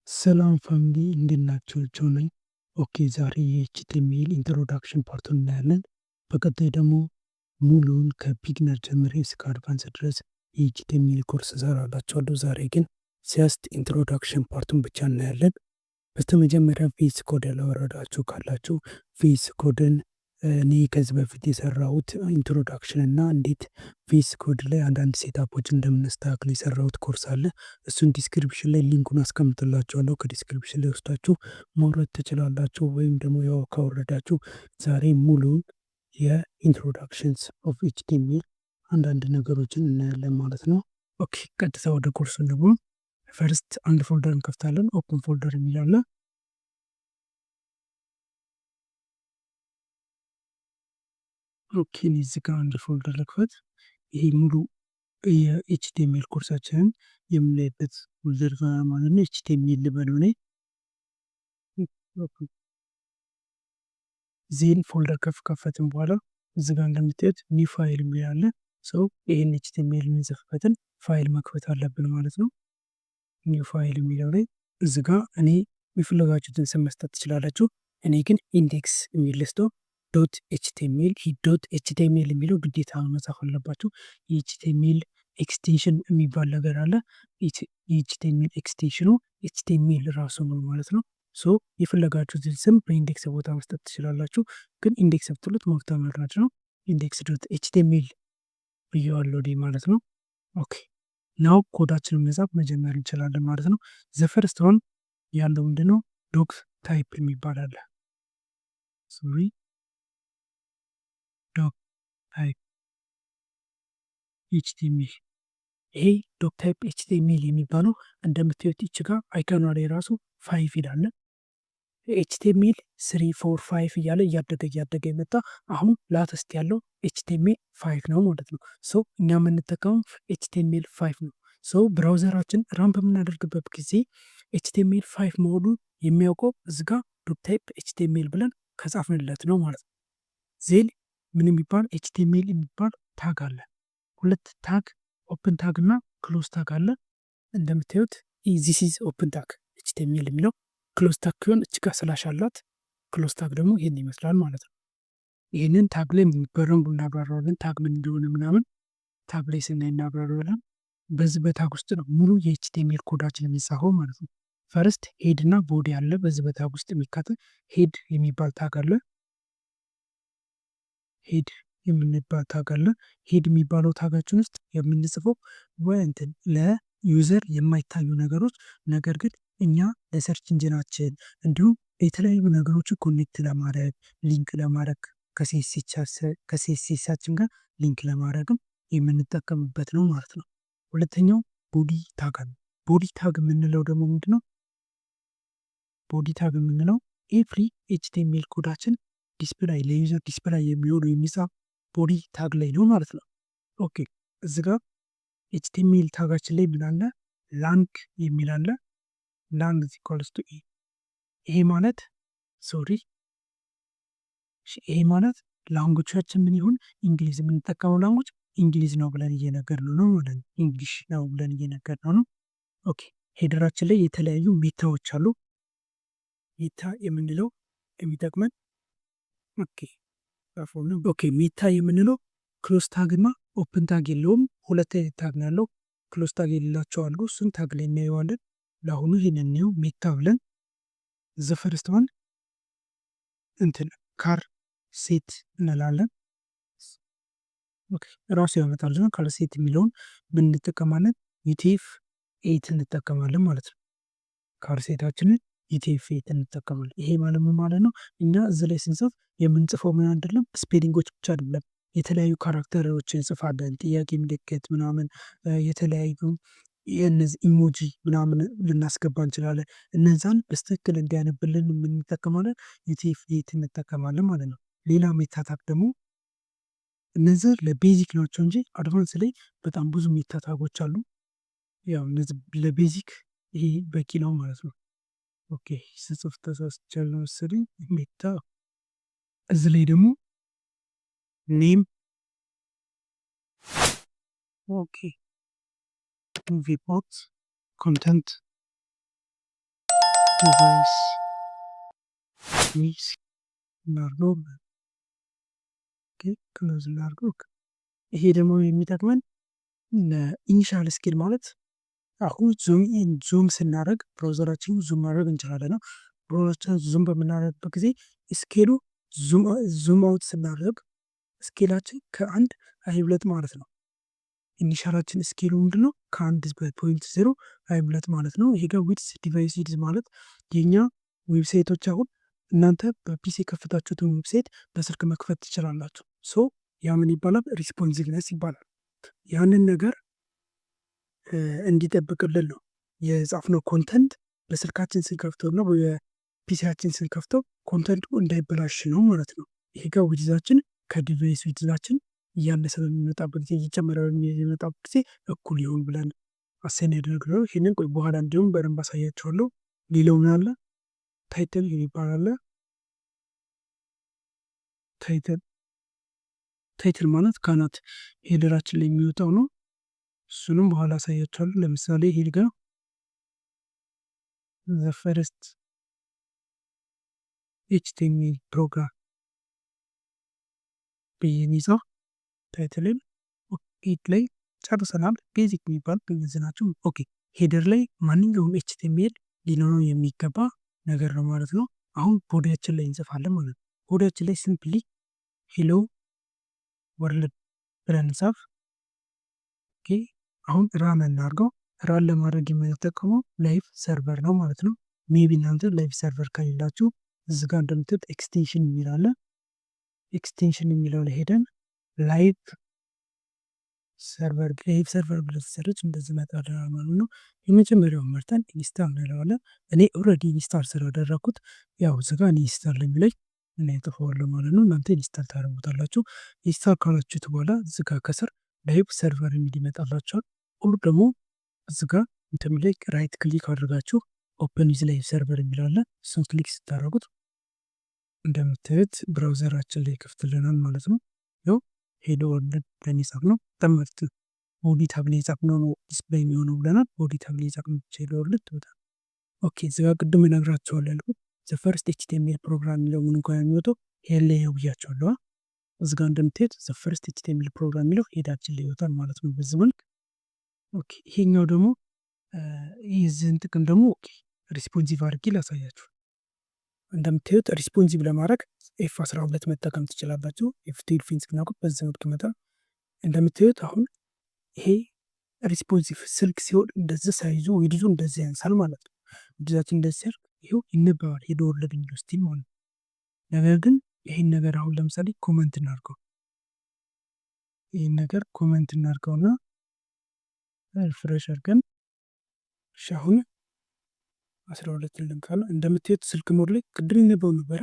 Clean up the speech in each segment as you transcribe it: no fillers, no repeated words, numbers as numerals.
ሰላም ፋሚሊ እንዴት ናችሁ? ጆ ነኝ። ኦኬ ዛሬ የኤችቲኤምኤል ኢንትሮዳክሽን ፓርቱን እናያለን። በቀጣይ ደግሞ ሙሉውን ከቢግነር ጀምሬ እስከ አድቫንስ ድረስ የኤችቲኤምኤል ኮርስ እሰራላችኋለሁ። ዛሬ ግን ሲያስት ኢንትሮዳክሽን ፓርቱን ብቻ እናያለን። በስተመጀመሪያ ፌስ ኮድ ያላወረዳችሁ ካላችሁ ፌስ ኮድን እኔ ከዚህ በፊት የሰራሁት ኢንትሮዳክሽን እና እንዴት ፌስ ኮድ ላይ አንዳንድ ሴታፖች እንደምናስተካክል የሰራሁት ኮርስ አለ። እሱን ዲስክሪፕሽን ላይ ሊንኩን አስቀምጥላችኋለሁ። ከዲስክሪፕሽን ላይ ወስዳችሁ ማውረድ ትችላላችሁ። ወይም ደግሞ ያው ካወረዳችሁ ዛሬ ሙሉን የኢንትሮዳክሽንስ ኦፍ ኤችቲኤምኤል አንዳንድ ነገሮችን እናያለን ማለት ነው። ኦኬ ቀጥታ ወደ ኮርሱ ደግሞ ፈርስት አንድ ፎልደር እንከፍታለን። ኦፕን ፎልደር የሚላለ ኦኬ እዚህ ጋር አንድ ፎልደር ልክፈት። ይሄ ሙሉ የኤችቲኤምኤል ኮርሳችንን የምናይበት ፎልደር ማለት ነው። ኤችቲኤምኤል ልበለው እኔ ዜን ፎልደር ከፈትን በኋላ እዚህ ጋር እንደምታዩት ኒው ፋይል የሚላለ ሰው ይህን ኤችቲኤምኤል የምንጽፍበትን ፋይል መክፈት አለብን ማለት ነው። ኒው ፋይል የሚለው ላይ እዚህ ጋር እኔ የሚፈለጋችሁትን ስም መስጠት ትችላላችሁ። እኔ ግን ኢንዴክስ የሚል ልስጠው ዶት ኤችቲኤምኤል ዶት ኤችቲኤምኤል የሚለው ግዴታ መጻፍ አለባችሁ። የኤችቲኤምኤል ኤክስቴንሽን የሚባል ነገር አለ። የኤችቲኤምኤል ኤክስቴንሽኑ ኤችቲኤምኤል ራሱ ነው ማለት ነው። ሶ የፈለጋችሁትን ስም በኢንዴክስ ቦታ መስጠት ትችላላችሁ። ግን ኢንዴክስ ብትሉት ሞር ተመራጭ ነው። ኢንዴክስ ዶት ኤችቲኤምኤል ብየዋለሁ ማለት ነው። ኦኬ ናው ኮዳችንን መጻፍ መጀመር እንችላለን ማለት ነው። ዘፈርስት ዋን ያለው ምንድነው? ዶክ ታይፕ የሚባል አለ። ሶሪ ዶክ ታይፕ ኤችቲኤምኤል ይሄ ዶክ ታይፕ ኤችቲኤምኤል የሚባለው እንደምታዩት ይች ጋር አይከኗ ላይ ራሱ 5 ይላል። ኤችቲኤምኤል 3 4 5 እያለ እያደገ የመጣ አሁን ላተስት ያለው ኤችቲኤምኤል 5 ነው ማለት ነው። ሶ እኛ የምንጠቀመው ኤችቲኤምኤል 5 ነው። ሶ ብራውዘራችን ራን በምናደርግበት ጊዜ ኤችቲኤምኤል 5 መሆኑን የሚያውቀው እዚጋ ዶክ ታይፕ ኤችቲኤምኤል ብለን ከጻፍንለት ነው ማለት ነው። ዜን ምን የሚባል ኤችቲኤምኤል የሚባል ታግ አለ። ሁለት ታግ ኦፕን ታግ እና ክሎዝ ታግ አለ። እንደምታዩት ዚስ ኢዝ ኦፕን ታግ ኤችቲኤምኤል የሚለው ክሎዝ ታግ ሲሆን እችጋ ስላሽ አላት። ክሎዝ ታግ ደግሞ ይህን ይመስላል ማለት ነው። ይህንን ታግ ላይ በደንብ እናብራራዋለን። ታግ ምን እንደሆነ ምናምን ታግ ላይ ስናይ እናብራራዋለን። በዚህ በታግ ውስጥ ነው ሙሉ የኤችቲኤምኤል ኮዳችን የሚጻፈው ማለት ነው። ፈርስት ሄድ እና ቦዲ አለ። በዚህ በታግ ውስጥ የሚካተት ሄድ የሚባል ታግ አለ። ሄድ የምንባል ታግ አለ። ሄድ የሚባለው ታጋችን ውስጥ የምንጽፈው ወንትን ለዩዘር የማይታዩ ነገሮች ነገር ግን እኛ ለሰርች ኢንጂናችን እንዲሁም የተለያዩ ነገሮችን ኮኔክት ለማድረግ ሊንክ ለማድረግ ከሲኤስኤሳችን ጋር ሊንክ ለማድረግም የምንጠቀምበት ነው ማለት ነው። ሁለተኛው ቦዲ ታግ ነው። ቦዲ ታግ የምንለው ደግሞ ምንድነው? ቦዲ ታግ የምንለው ኤፍሪ ኤችቲኤምኤል ኮዳችን ዲስፕላይ ለዩዘር ዲስፕላይ የሚሆኑ የሚጻፍ ቦዲ ታግ ላይ ነው ማለት ነው። ኦኬ እዚ ጋር ኤችቲኤምኤል ታጋችን ላይ ምን አለ? ላንግ የሚል አለ። ላንግ ኢኳልስ ቱ ኢ ይሄ ማለት ሶሪ ይሄ ማለት ላንጉጃችን ምን ይሁን እንግሊዝ የምንጠቀመው ላንጉጅ እንግሊዝ ነው ብለን እየነገርነው ነው ማለት ነው። እንግሊሽ ነው ብለን እየነገርነው ነው። ኦኬ ሄደራችን ላይ የተለያዩ ሜታዎች አሉ። ሜታ የምንለው የሚጠቅመን ኦኬ ሜታ የምንለው ክሎዝ ታግ እና ኦፕን ታግ የለውም። ሁለት አይነት ታግ ነው ያለው። ክሎዝ ታግ የሌላቸው አሉ። እሱን ታግ ላይ እናየዋለን። ለአሁኑ ይህን እንየው። ሜታ ብለን ዘፈርስት ዋን እንትን ካር ሴት እንላለን። ራሱ ያመጣልን ካር ሴት የሚለውን ምን እንጠቀማለን? ዩቲኤፍ 8 እንጠቀማለን ማለት ነው። ካር ሴታችንን ዩቲኤፍ 8 እንጠቀማለን። ይሄ ማለት ምን ማለት ነው? እኛ እዚህ ላይ ስንጽፍ የምንጽፈው ምን አይደለም ስፔሊንጎች ብቻ አይደለም፣ የተለያዩ ካራክተሮችን እንጽፋለን። ጥያቄ ምልክት ምናምን የተለያዩ የእነዚህ ኢሞጂ ምናምን ልናስገባ እንችላለን። እነዛን በስትክክል እንዲያነብልን የምንጠቀማለን ዩቲኤፍ 8 እንጠቀማለን ማለት ነው። ሌላ ሜታታግ ደግሞ እነዚህ ለቤዚክ ናቸው እንጂ አድቫንስ ላይ በጣም ብዙ ሜታታጎች አሉ። ያው እነዚህ ለቤዚክ ይሄ በቂ ነው ማለት ነው። ኦኬ ስጽፍ ተሳስቻለሁ መሰለኝ። ሜታ እዚህ ላይ ደግሞ ኔም ኦኬ ሪፖርት ኮንተንት ዲቫይስ ሚስ እናድርገው ክሎዝ እናድርገው። ይሄ ደግሞ የሚጠቅመን ኢኒሻል ስኬል ማለት አሁን ዙም ስናደርግ ብራውዘራችን ዙም ማድረግ እንችላለን ነው። ብራውዘራችን ዙም በምናደርግበት ጊዜ ስኬሉ ዙም አውት ስናደርግ ስኬላችን ከአንድ አይብለጥ ማለት ነው። ኢኒሻላችን ስኬሉ ምንድነው? ከ1.0 አይብለጥ ማለት ነው። ይሄ ጋር ዊድስ ዲቫይስ ዊድስ ማለት የኛ ዌብሳይቶች አሁን እናንተ በፒሲ የከፈታችሁትን ዌብሳይት በስልክ መክፈት ትችላላችሁ። ሶ ያ ምን ይባላል? ሪስፖንሲቭነስ ይባላል። ያንን ነገር እንዲጠብቅልን ነው የጻፍነው ኮንተንት በስልካችን ስንከፍተው እና በፒሲያችን ስንከፍተው ኮንተንቱ እንዳይበላሽ ነው ማለት ነው። ይሄ ጋር ዊድዛችን ከዲቫይስ ዊድዛችን እያነሰ በሚመጣበት ጊዜ እየጨመረ በሚመጣበት ጊዜ እኩል ይሆን ብለን አሳይን ያደረግነው። ይህንን ቆይ በኋላ እንዲሁም በደንብ አሳያቸዋለሁ። ሌላው ምን አለ? ታይትል ይባላል። ታይትል ማለት ካናት ሄደራችን ላይ የሚወጣው ነው። እሱንም በኋላ አሳያቸዋለሁ። ለምሳሌ ሄድ ጋር ዘ ፈርስት ኤችቲኤምኤል ፕሮግራም ብይኒዛ ታይትልን ሄድ ላይ ጨርሰናል። ቤዚክ የሚባል ግንዝ ናቸው። ኦኬ ሄደር ላይ ማንኛውም ኤችቲኤምኤል ሊኖረው የሚገባ ነገር ነው ማለት ነው። አሁን ቦዲያችን ላይ እንጽፋለን ማለት ነው። ቦዲያችን ላይ ሲምፕሊ ሄሎ ወርልድ ብለን እንጻፍ። ኦኬ አሁን ራን እናድርገው። ራን ለማድረግ የምንጠቀመው ላይቭ ሰርቨር ነው ማለት ነው። ሜቢ እናንተ ላይቭ ሰርቨር ከሌላችሁ እዚህ ጋር እንደምትት ኤክስቴንሽን የሚል አለ። ኤክስቴንሽን የሚለው ላይ ሄደን ላይቭ ሰርቨር ብለን ሰርች እንደዚህ መጣልናል ማለት ነው። የመጀመሪያውን መርጠን ኢንስታል እንለዋለን። እኔ ኦልሬዲ ኢንስታል ስላደረኩት ያው እዚህ ጋር ኢንስታል የሚለኝ እና ያጠፋዋለሁ ማለት ነው። እናንተ ኢንስታል ታደርጉታላችሁ። ኢንስታል ካላችሁት በኋላ እዚህ ጋር ከስር ላይቭ ሰርቨር የሚል ይመጣላችኋል። ሁሉ ደግሞ እዚህ ጋር ላይ ራይት ክሊክ አድርጋችሁ ኦፕን ዊዝ ላይቭ ሰርቨር የሚላለ እሱን ክሊክ ስታደርጉት እንደምታዩት ብራውዘራችን ላይ ይከፍትልናል ማለት ነው። ያው ሄሎ ወርልድ ብለን የጻፍነው ተመርጥ ቦዲ ታብ ላይ የጻፍነው ነው ዲስፕሌይ የሚሆነው ብለናል። ቦዲ ታብ ላይ የጻፍነው ሄሎ ወርልድ ትወጣል። ኦኬ እዚህ ጋር ቅድም እነግራችኋለሁ ያልኩት ዘ ፈርስት ኤችቲኤምኤል ፕሮግራም የሚለው ምን እንኳን የሚወጣው ሄል ላይ ብያችኋለሁ። እዚህ ጋር እንደምታዩት ዘ ፈርስት ኤችቲኤምኤል ፕሮግራም የሚለው ሄዳችን ላይ ይወጣል ማለት ነው በዚህ መልክ። ኦኬ ይሄኛው ደግሞ ይህን ጥቅም ደግሞ ሪስፖንሲቭ አድርጌ ላሳያችሁ። እንደምታዩት ሪስፖንሲቭ ለማድረግ F12 መጠቀም ትችላላችሁ። F12 ፊንስ ግናቁት በዚህ መልክ ይመጣል። እንደምታዩት አሁን ይሄ ሪስፖንሲቭ ስልክ ሲሆን እንደዚህ ሳይዙ ዊድዙ እንደዚህ ያንሳል ማለት ነው። ዊድዛችን እንደዚህ ሲያርግ ይኸው ይነበባል ሄዶ ወርልድ የሚለው ስቲል ማለት ነው። ነገር ግን ይህን ነገር አሁን ለምሳሌ ኮመንት እናድርገው። ይህን ነገር ኮመንት እናድርገውና ሪፍሬሽ አድርገን አሁን 12 ልንካለ እንደምታዩት ስልክ ሞድ ላይ ቅድም ይነበው ነበረ።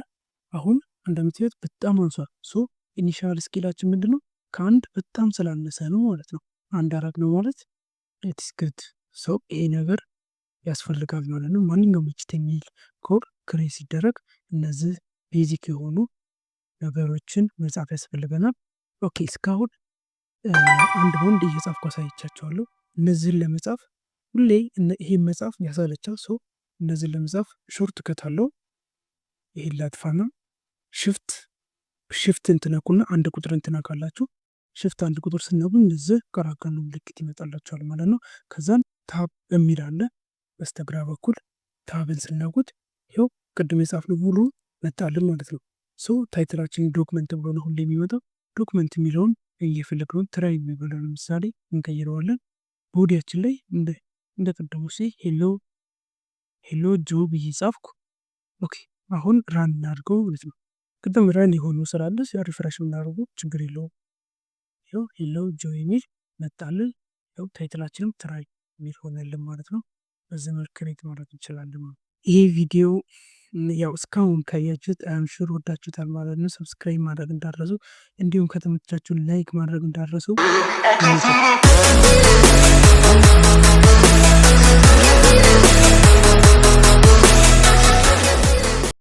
አሁን እንደምታዩት በጣም አንሷል። ሶ ኢኒሻል ስኬላችን ምንድነው? ከአንድ በጣም ስላነሰ ነው ማለት ነው። አንድ አራት ነው ማለት ኢትስ ጉድ። ሶ ይሄ ነገር ያስፈልጋል ማለት ነው። ማንኛውም ኤችቲኤምኤል ኮድ ክሬት ሲደረግ እነዚህ ቤዚክ የሆኑ ነገሮችን መጻፍ ያስፈልገናል። ኦኬ እስካሁን አንድ በአንድ እየጻፍኩ አሳይቻቸዋለሁ። እነዚህን ለመጻፍ ሁሌ ይሄን መጻፍ ያሳለቻል። ሶ እነዚህን ለመጻፍ ሾርት ከት አለው። ይሄን ላጥፋና ሽፍት እንትነኩና አንድ ቁጥር እንትነካላችሁ። ሽፍት አንድ ቁጥር ስነቡ እነዚህ ቀራቀኑ ምልክት ይመጣላችኋል ማለት ነው። ከዛን ታብ የሚል አለ በስተግራ በኩል ታብን ስነኩት ይኸው ቅድም የጻፍነው ሙሉ መጣልን ማለት ነው። ሶ ታይትላችን ዶክመንት ብሎ ነው ሁሌ የሚመጣው። ዶክመንት የሚለውን እየፈለግነውን ትራይ የሚባለው ለምሳሌ እንቀይረዋለን። ቦዲያችን ላይ እንደ ቀደሙ ሄሎ ጆ ብዬ ጻፍኩ። ኦኬ አሁን ራን እናድርገው ማለት ነው። ቅድም ራን የሆኑ ስላለ ሪፍሬሽ እናደርገው ችግር የለውም። ይኸው ሄሎ ጆ የሚል መጣልን። ይኸው ታይትላችንም ትራይ የሚል ሆነልን ማለት ነው። በዚህ መልክ ክሬት ማድረግ እንችላለን። ይሄ ቪዲዮ ያው እስካሁን ካያችሁት አምሹር ወዳችሁታል ማለት ነው። ሰብስክራይብ ማድረግ እንዳረሱ፣ እንዲሁም ከተመቻችሁ ላይክ ማድረግ እንዳረሱ።